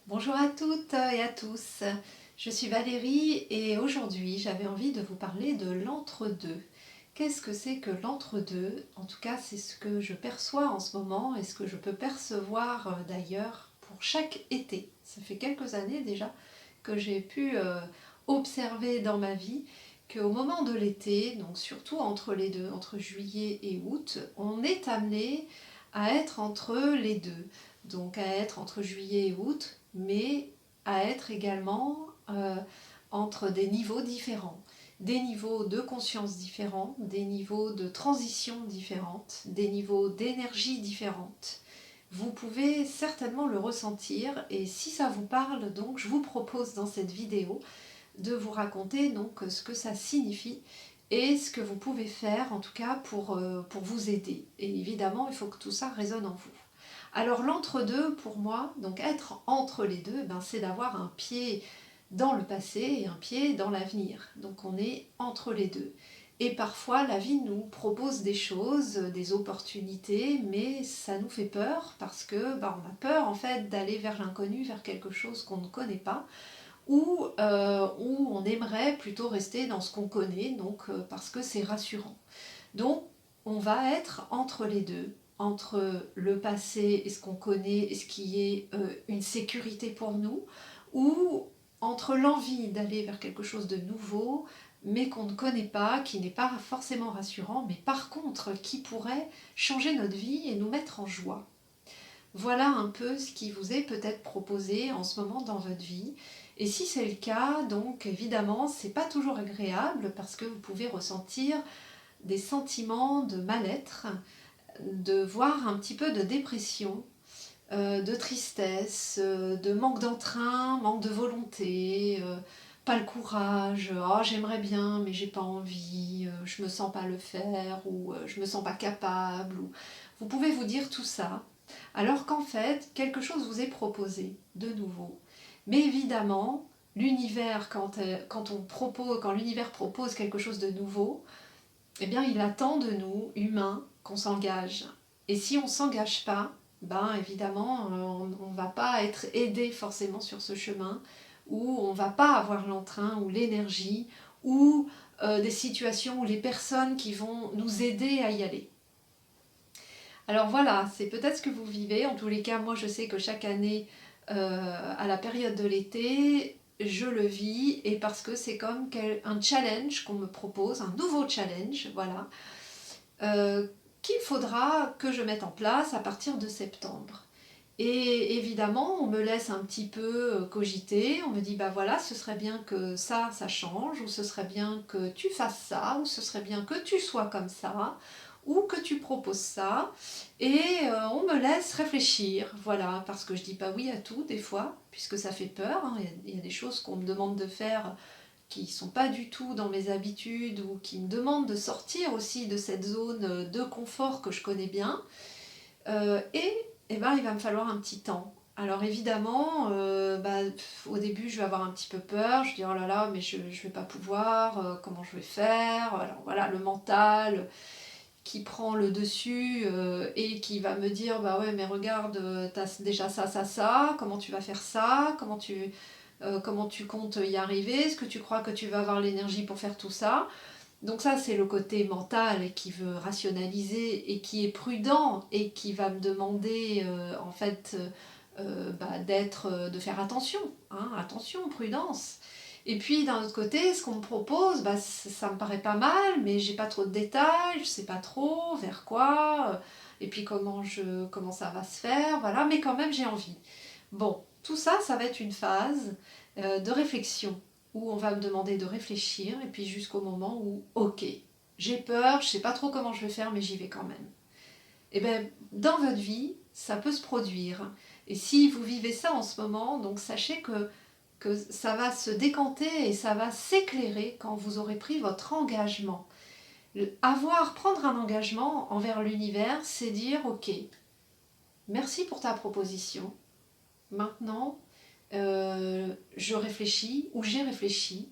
Bonjour à toutes et à tous, je suis Valérie et aujourd'hui j'avais envie de vous parler de l'entre-deux. Qu'est-ce que c'est que l'entre-deux? En tout cas c'est ce que je perçois en ce moment et ce que je peux percevoir d'ailleurs pour chaque été. Ça fait quelques années déjà que j'ai pu observer dans ma vie qu'au moment de l'été, donc surtout entre les deux, entre juillet et août, on est amené à être entre les deux. Donc à être entre juillet et août, mais à être également entre des niveaux différents, des niveaux de conscience différents, des niveaux de transition différentes, des niveaux d'énergie différentes. Vous pouvez certainement le ressentir et si ça vous parle, donc je vous propose dans cette vidéo de vous raconter donc ce que ça signifie et ce que vous pouvez faire en tout cas pour vous aider. Et évidemment, il faut que tout ça résonne en vous. Alors l'entre-deux pour moi, donc être entre les deux, ben, c'est d'avoir un pied dans le passé et un pied dans l'avenir. Donc on est entre les deux. Et parfois la vie nous propose des choses, des opportunités, mais ça nous fait peur parce que ben, on a peur en fait d'aller vers l'inconnu, vers quelque chose qu'on ne connaît pas, ou on aimerait plutôt rester dans ce qu'on connaît, donc parce que c'est rassurant. Donc on va être entre les deux, entre le passé et ce qu'on connaît et ce qui est une sécurité pour nous, ou entre l'envie d'aller vers quelque chose de nouveau, mais qu'on ne connaît pas, qui n'est pas forcément rassurant, mais par contre qui pourrait changer notre vie et nous mettre en joie. Voilà un peu ce qui vous est peut-être proposé en ce moment dans votre vie. Et si c'est le cas, donc évidemment, c'est pas toujours agréable parce que vous pouvez ressentir des sentiments de mal-être, de voir un petit peu de dépression, de tristesse, de manque d'entrain, manque de volonté, pas le courage, oh j'aimerais bien mais j'ai pas envie, je me sens pas le faire ou je me sens pas capable. Ou... Vous pouvez vous dire tout ça, alors qu'en fait quelque chose vous est proposé de nouveau. Mais évidemment, l'univers quand l'univers propose quelque chose de nouveau, eh bien, il attend de nous, humains, qu'on s'engage. Et si on ne s'engage pas, ben évidemment, on ne va pas être aidé forcément sur ce chemin, ou on ne va pas avoir l'entrain ou l'énergie, ou des situations ou les personnes qui vont nous aider à y aller. Alors voilà, c'est peut-être ce que vous vivez. En tous les cas, moi je sais que chaque année, à la période de l'été, je le vis et parce que c'est comme un challenge qu'on me propose, un nouveau challenge, voilà, euh, qu'il faudra que je mette en place à partir de septembre. Et évidemment, on me laisse un petit peu cogiter, on me dit bah voilà, ce serait bien que ça change, ou ce serait bien que tu fasses ça, ou ce serait bien que tu sois comme ça, ou que tu proposes ça, et on me laisse réfléchir, voilà, parce que je dis pas oui à tout des fois, puisque ça fait peur, hein. Il y a des choses qu'on me demande de faire qui ne sont pas du tout dans mes habitudes, ou qui me demandent de sortir aussi de cette zone de confort que je connais bien, et eh ben, il va me falloir un petit temps. Alors évidemment, au début je vais avoir un petit peu peur, je dis oh là là mais je vais pas pouvoir, comment je vais faire, alors voilà le mental qui prend le dessus et qui va me dire bah ouais mais regarde t'as déjà ça, comment tu vas faire ça, comment tu comptes y arriver, est-ce que tu crois que tu vas avoir l'énergie pour faire tout ça. Donc ça, c'est le côté mental qui veut rationaliser et qui est prudent et qui va me demander en fait de faire attention, hein, attention, prudence. Et puis d'un autre côté, ce qu'on me propose, bah, ça me paraît pas mal, mais j'ai pas trop de détails, je sais pas trop vers quoi, et puis comment ça va se faire, voilà, mais quand même j'ai envie. Bon, tout ça, ça va être une phase de réflexion où on va me demander de réfléchir et puis jusqu'au moment où, ok, j'ai peur, je sais pas trop comment je vais faire, mais j'y vais quand même. Et bien, dans votre vie, ça peut se produire. Et si vous vivez ça en ce moment, donc sachez que ça va se décanter et ça va s'éclairer quand vous aurez pris votre engagement. Prendre un engagement envers l'univers, c'est dire, ok, merci pour ta proposition. Maintenant, je réfléchis ou j'ai réfléchi,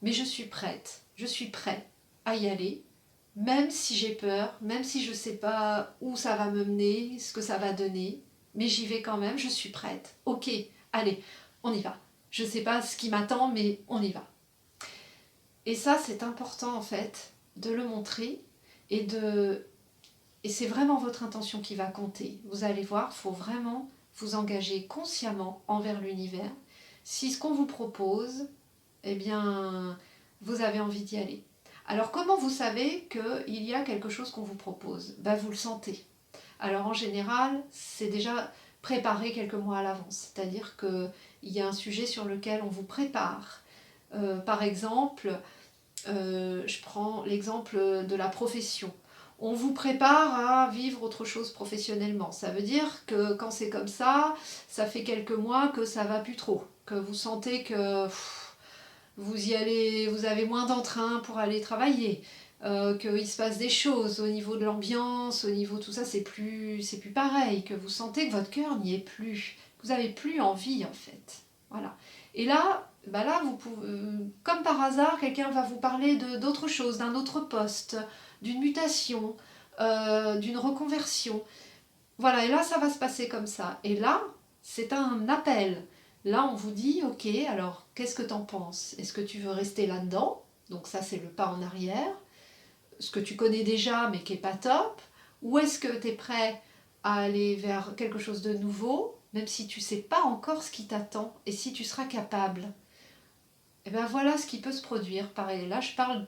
mais je suis prête, je suis prêt à y aller, même si j'ai peur, même si je ne sais pas où ça va me mener, ce que ça va donner, mais j'y vais quand même, je suis prête. Ok, allez, on y va. Je ne sais pas ce qui m'attend, mais on y va. Et ça, c'est important en fait, de le montrer et c'est vraiment votre intention qui va compter. Vous allez voir, il faut vraiment vous engager consciemment envers l'univers. Si ce qu'on vous propose, eh bien, vous avez envie d'y aller. Alors, comment vous savez qu'il y a quelque chose qu'on vous propose? Ben, vous le sentez. Alors, en général, c'est déjà préparé quelques mois à l'avance. C'est-à-dire qu'il y a un sujet sur lequel on vous prépare. Par exemple, je prends l'exemple de la profession. On vous prépare à vivre autre chose professionnellement. Ça veut dire que quand c'est comme ça fait quelques mois que ça va plus trop. Que vous sentez que vous y allez, vous avez moins d'entrain pour aller travailler. Qu'il se passe des choses au niveau de l'ambiance, au niveau de tout ça, c'est plus pareil. Que vous sentez que votre cœur n'y est plus. Que vous n'avez plus envie en fait. Voilà. Et là, là vous pouvez, comme par hasard, quelqu'un va vous parler d'autre chose, d'un autre poste, d'une mutation, d'une reconversion. Voilà, et là, ça va se passer comme ça. Et là, c'est un appel. Là, on vous dit, ok, alors, qu'est-ce que t'en penses? Est-ce que tu veux rester là-dedans? Donc ça, c'est le pas en arrière. Ce que tu connais déjà, mais qui n'est pas top. Ou est-ce que tu es prêt à aller vers quelque chose de nouveau, même si tu ne sais pas encore ce qui t'attend, et si tu seras capable? Et bien voilà ce qui peut se produire. Pareil, là, je parle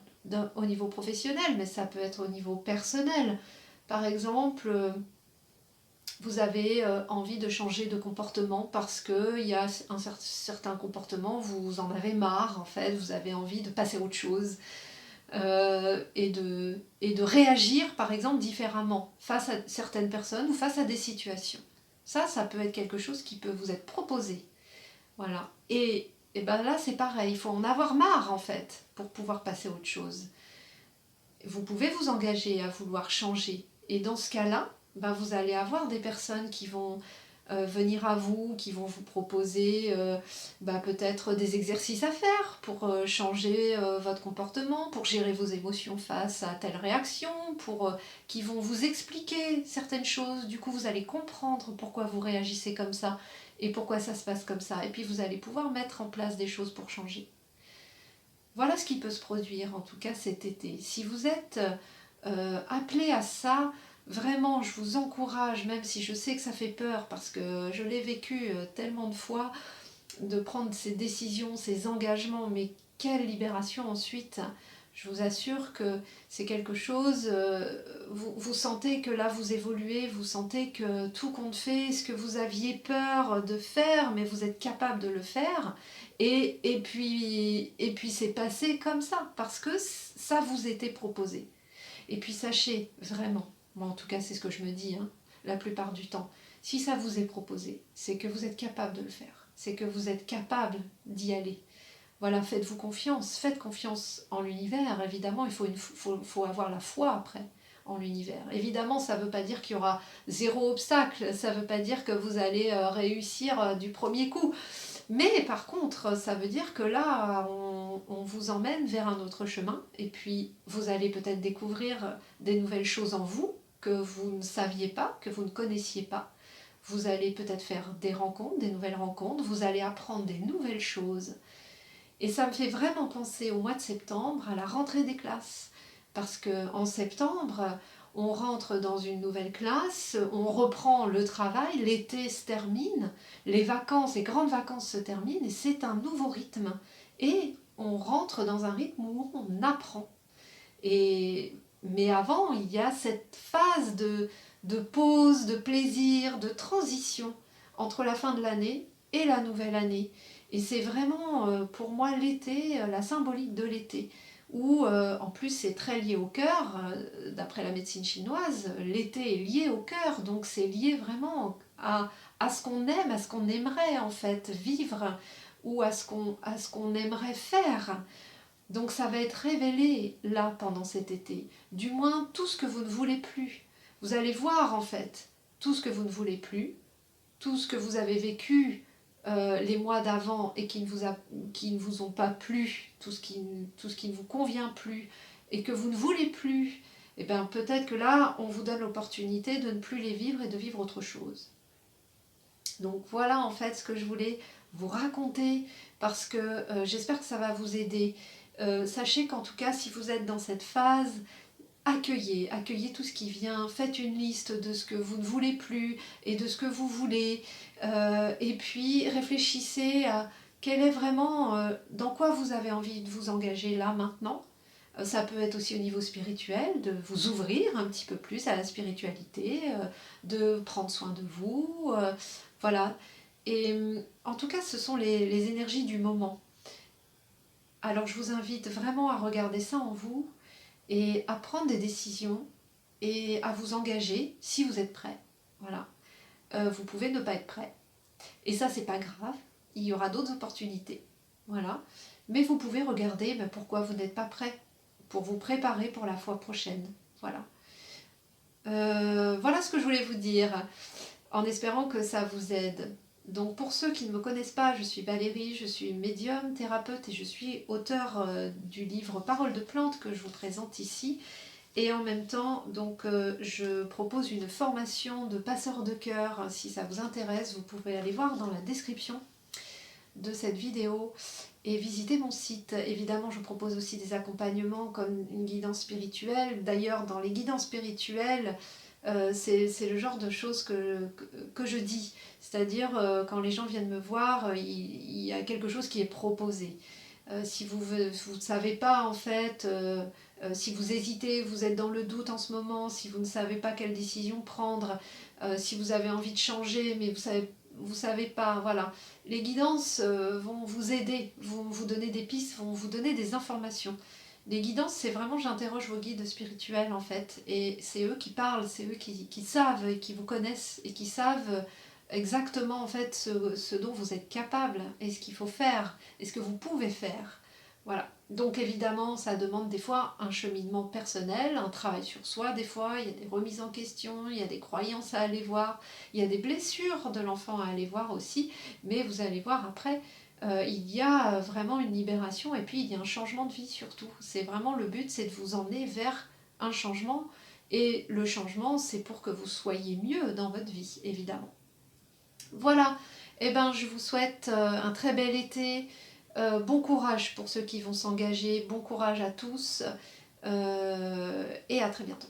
au niveau professionnel, mais ça peut être au niveau personnel. Par exemple, vous avez envie de changer de comportement parce qu'il y a un certain comportement, vous en avez marre en fait, vous avez envie de passer à autre chose et de réagir par exemple différemment face à certaines personnes ou face à des situations. Ça peut être quelque chose qui peut vous être proposé. Voilà. Et ben là c'est pareil, il faut en avoir marre en fait pour pouvoir passer à autre chose. Vous pouvez vous engager à vouloir changer. Et dans ce cas-là, ben vous allez avoir des personnes qui vont venir à vous, qui vont vous proposer peut-être des exercices à faire pour changer votre comportement, pour gérer vos émotions face à telle réaction, qui vont vous expliquer certaines choses. Du coup, vous allez comprendre pourquoi vous réagissez comme ça et pourquoi ça se passe comme ça. Et puis, vous allez pouvoir mettre en place des choses pour changer. Voilà ce qui peut se produire, en tout cas cet été. Si vous êtes appelé à ça, vraiment, je vous encourage, même si je sais que ça fait peur, parce que je l'ai vécu tellement de fois, de prendre ces décisions, ces engagements, mais quelle libération ensuite! Je vous assure que c'est quelque chose, vous sentez que là vous évoluez, vous sentez que tout compte fait, ce que vous aviez peur de faire, mais vous êtes capable de le faire. Et puis c'est passé comme ça, parce que ça vous était proposé. Et puis sachez, vraiment, moi en tout cas c'est ce que je me dis, la plupart du temps, si ça vous est proposé, c'est que vous êtes capable de le faire, c'est que vous êtes capable d'y aller. Voilà, faites-vous confiance, faites confiance en l'univers, évidemment, il faut avoir la foi après en l'univers. Évidemment, ça ne veut pas dire qu'il y aura zéro obstacle, ça ne veut pas dire que vous allez réussir du premier coup. Mais par contre, ça veut dire que là, on vous emmène vers un autre chemin, et puis vous allez peut-être découvrir des nouvelles choses en vous que vous ne saviez pas, que vous ne connaissiez pas. Vous allez peut-être faire des rencontres, des nouvelles rencontres, vous allez apprendre des nouvelles choses. Et ça me fait vraiment penser au mois de septembre, à la rentrée des classes. Parce qu'en septembre, on rentre dans une nouvelle classe, on reprend le travail, l'été se termine, les vacances, les grandes vacances se terminent, et c'est un nouveau rythme. Et on rentre dans un rythme où on apprend. Mais avant, il y a cette phase de pause, de plaisir, de transition entre la fin de l'année et la nouvelle année. Et c'est vraiment pour moi l'été, la symbolique de l'été, où en plus c'est très lié au cœur, d'après la médecine chinoise, l'été est lié au cœur, donc c'est lié vraiment à ce qu'on aime, à ce qu'on aimerait en fait vivre, ou à ce qu'on aimerait faire. Donc ça va être révélé là pendant cet été, du moins tout ce que vous ne voulez plus. Vous allez voir en fait tout ce que vous ne voulez plus, tout ce que vous avez vécu les mois d'avant et qui ne vous ont pas plu, tout ce qui ne vous convient plus et que vous ne voulez plus, et bien peut-être que là, on vous donne l'opportunité de ne plus les vivre et de vivre autre chose. Donc voilà en fait ce que je voulais vous raconter, parce que j'espère que ça va vous aider. Sachez qu'en tout cas, si vous êtes dans cette phase, accueillez tout ce qui vient, faites une liste de ce que vous ne voulez plus et de ce que vous voulez, et puis réfléchissez à quel est vraiment, dans quoi vous avez envie de vous engager là, maintenant. Ça peut être aussi au niveau spirituel, de vous ouvrir un petit peu plus à la spiritualité, de prendre soin de vous, voilà. Et en tout cas, ce sont les énergies du moment. Alors je vous invite vraiment à regarder ça en vous et à prendre des décisions et à vous engager si vous êtes prêt. Voilà. Vous pouvez ne pas être prêt. Et ça, c'est pas grave. Il y aura d'autres opportunités. Voilà. Mais vous pouvez regarder pourquoi vous n'êtes pas prêt, pour vous préparer pour la fois prochaine. Voilà. Voilà ce que je voulais vous dire, en espérant que ça vous aide. Donc pour ceux qui ne me connaissent pas, je suis Valérie, je suis médium, thérapeute et je suis auteure du livre Paroles de plantes que je vous présente ici. Et en même temps, donc, je propose une formation de passeur de cœur. Si ça vous intéresse, vous pouvez aller voir dans la description de cette vidéo et visiter mon site. Évidemment, je propose aussi des accompagnements comme une guidance spirituelle. D'ailleurs, dans les guidances spirituelles, c'est le genre de choses que je dis. C'est-à-dire, quand les gens viennent me voir, il y a quelque chose qui est proposé. Si vous ne savez pas, en fait, si vous hésitez, vous êtes dans le doute en ce moment, si vous ne savez pas quelle décision prendre, si vous avez envie de changer, mais vous savez pas, voilà. Les guidances vont vous aider, vont vous donner des pistes, vont vous donner des informations. Les guidances, c'est vraiment, j'interroge vos guides spirituels, en fait, et c'est eux qui parlent, c'est eux qui savent et qui vous connaissent et qui savent exactement, en fait, ce dont vous êtes capable et ce qu'il faut faire et ce que vous pouvez faire. Voilà. Donc évidemment, ça demande des fois un cheminement personnel, un travail sur soi. Des fois, il y a des remises en question, il y a des croyances à aller voir, il y a des blessures de l'enfant à aller voir aussi. Mais vous allez voir après, il y a vraiment une libération et puis il y a un changement de vie surtout. C'est vraiment le but, c'est de vous emmener vers un changement. Et le changement, c'est pour que vous soyez mieux dans votre vie, évidemment. Voilà, eh ben, je vous souhaite un très bel été, bon courage pour ceux qui vont s'engager, bon courage à tous et à très bientôt.